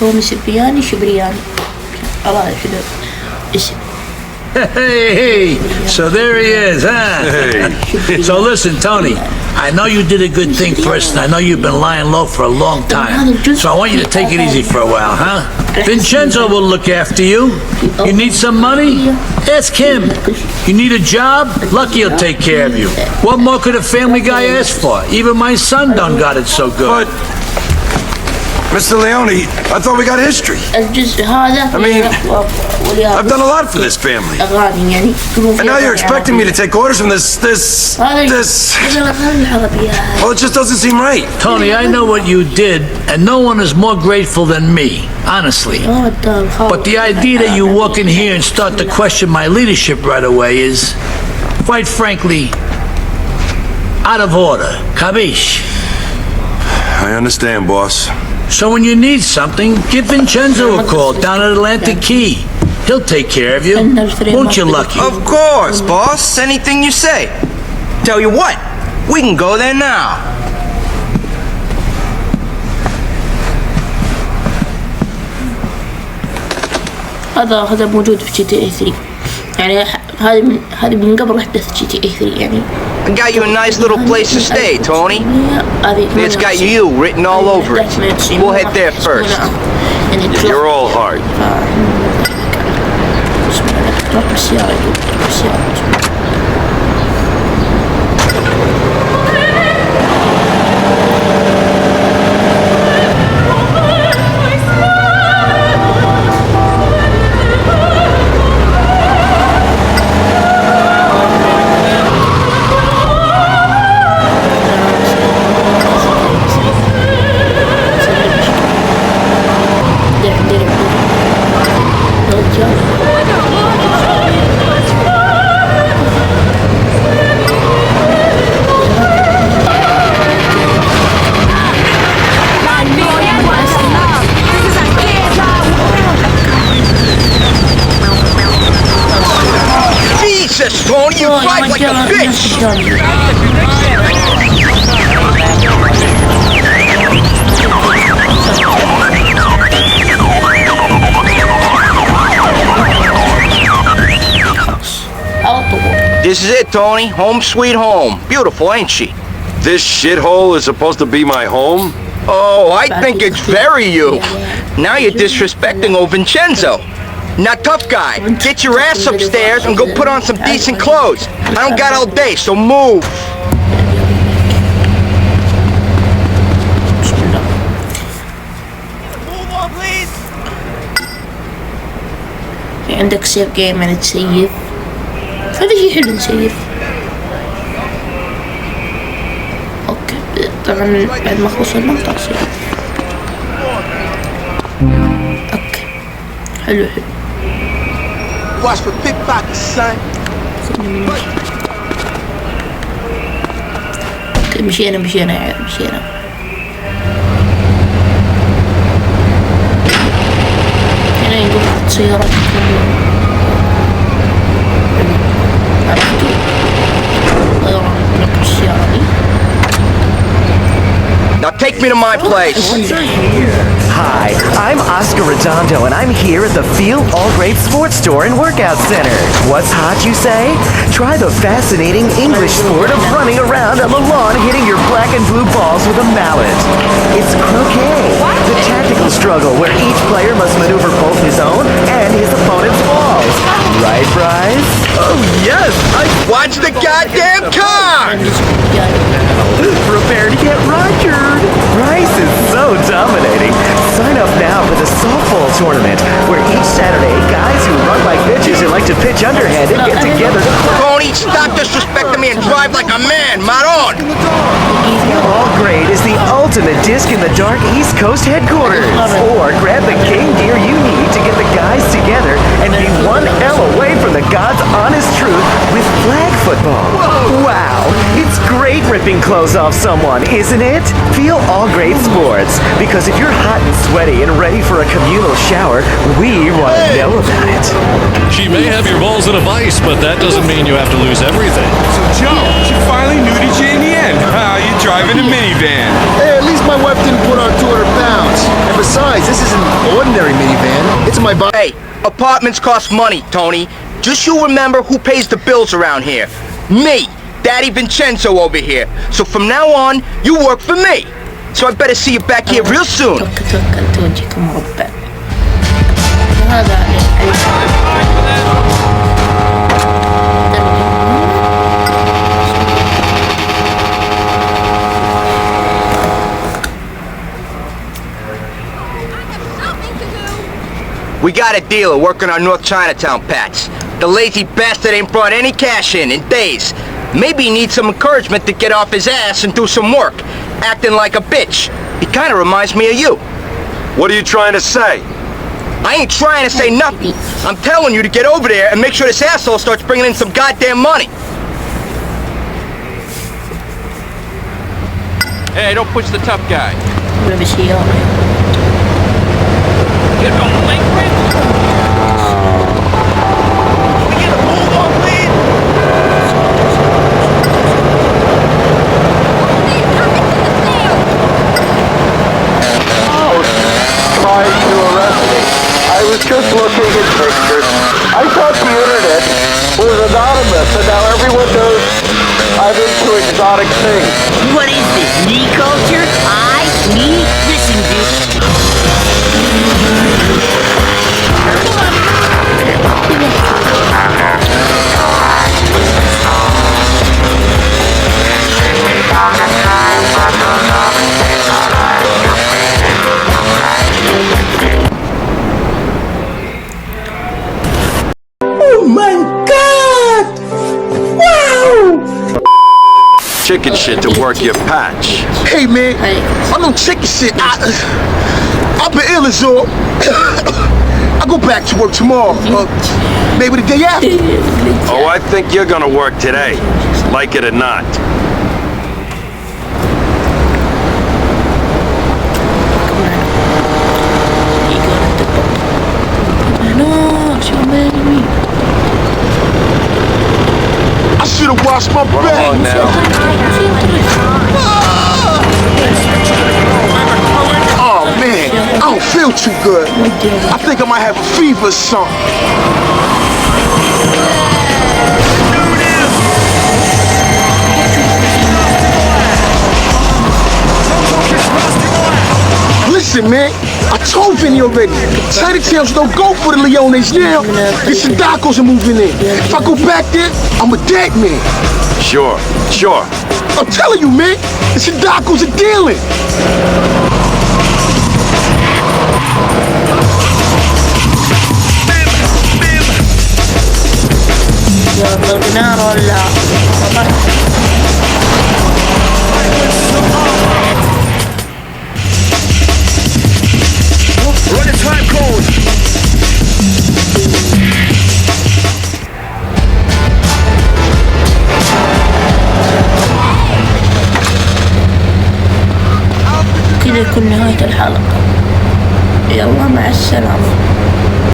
توني سبياني شبرياني. الله حلو اسم. Hey, so there he is, huh? Hey. So listen, Tony, I know you did a good thing first, and I know you've been lying low for a long time. So I want you to take it easy for a while, huh? Vincenzo will look after you. You need some money? Ask him. You need a job? Lucky he'll take care of you. What more could a family guy ask for? Even my son done got it so good. But, Mr. Leone, I thought we got history. I mean, I've done a lot for this family. And now you're expecting me to take orders from this... Well, it just doesn't seem right. Tony, I know what you did, and no one is more grateful than me, honestly. But the idea that you walk in here and start to question my leadership right away is, quite frankly, out of order. Capiche? I understand, boss. So when you need something, give Vincenzo a call down at Atlantic Key. He'll take care of you. Won't you, Lucky? Of course, boss. Anything you say. Tell you what, we can go there now. هذا موجود في GTA 3. يعني هذه من قبل احداث GTA 3 يعني. I got you a nice little place to stay, Tony. It's got you written all over it. We'll head there first. You're all heart. Tony, you fight like a bitch! This is it, Tony. Home sweet home. Beautiful, ain't she? This shithole is supposed to be my home? Oh, I think it's very you. Now you're disrespecting old Vincenzo. Now, tough guy, get your ass upstairs and go put on some decent clothes. I don't got all day, so move. Move on, please. في عندك سيف جيم يعني تسيف. هذا شيء حلو نسيف. اوكي طبعا بعد ما اخلص المقطع سيف. اوكي حلو. Watch for pickpockets, son. مشينا يا عيال مشينا. هنا يقول سيارات Now take me to my place. Hi, I'm Oscar Redondo, and I'm here at the Feel All Great Sports Store and Workout Center. What's hot, you say? Try the fascinating English sport of running around on the lawn hitting your black and blue balls with a mallet. It's croquet, the tactical struggle where each player must maneuver both his own and his opponent's balls. Right, Bryce? Oh, yes! Watch the goddamn car! Prepare to get rogered. Bryce is so dominating. Sign up now for the softball tournament, where each Saturday, guys who run like bitches and like to pitch underhanded get together to play. Tony, stop disrespecting me and drive like a man, Maron! All Great is the ultimate disc in the dark East Coast headquarters. Or grab the game gear you need to get the guys together and be one L away from the God's honest truth with flag football. Wow, it's great ripping clothes off someone, isn't it? Feel All Great Sports, because if you're hot and sweaty and ready for a communal shower, we want to know about it. She may have your balls in a vice, but that doesn't mean you have to lose everything. So Joe, she finally neutered you in the end. You're driving a minivan. Hey, at least my wife didn't put on 200 pounds. And besides, this isn't an ordinary minivan. It's my body. Hey, apartments cost money, Tony. Just you remember who pays the bills around here. Me, Daddy Vincenzo over here. So from now on, you work for me. So I better see you back here real soon. We got a dealer working on North Chinatown patch. The lazy bastard ain't brought any cash in days. Maybe he needs some encouragement to get off his ass and do some work, acting like a bitch. He kinda reminds me of you. What are you trying to say? I ain't trying to say nothing. I'm telling you to get over there and make sure this asshole starts bringing in some goddamn money. Hey, don't push the tough guy. Get on the link, we get a move on, please. Trying to arrest me. I was just looking at pictures. I thought the internet was anonymous, and now everyone knows I'm into exotic things. What is this, me culture? Listen, dude. Oh my God! Wow! Chicken shit to work your patch. Hey man, I know chicken shit. I've been ill as all. I go back to work tomorrow. Maybe the day after. Oh, I think you're gonna work today, like it or not. I should have washed my back. Now. Oh man, I don't feel too good. I think I might have a fever or something. Listen, man, I told Vinny already. Chinatowns don't go for the Leones now. The Sindacos are moving in. If I go back there, I'm a dead man. Sure. I'm telling you, man, the Sindacos are dealing. Run the time code. كذا يكون نهاية الحلقة. يلا مع السلامة.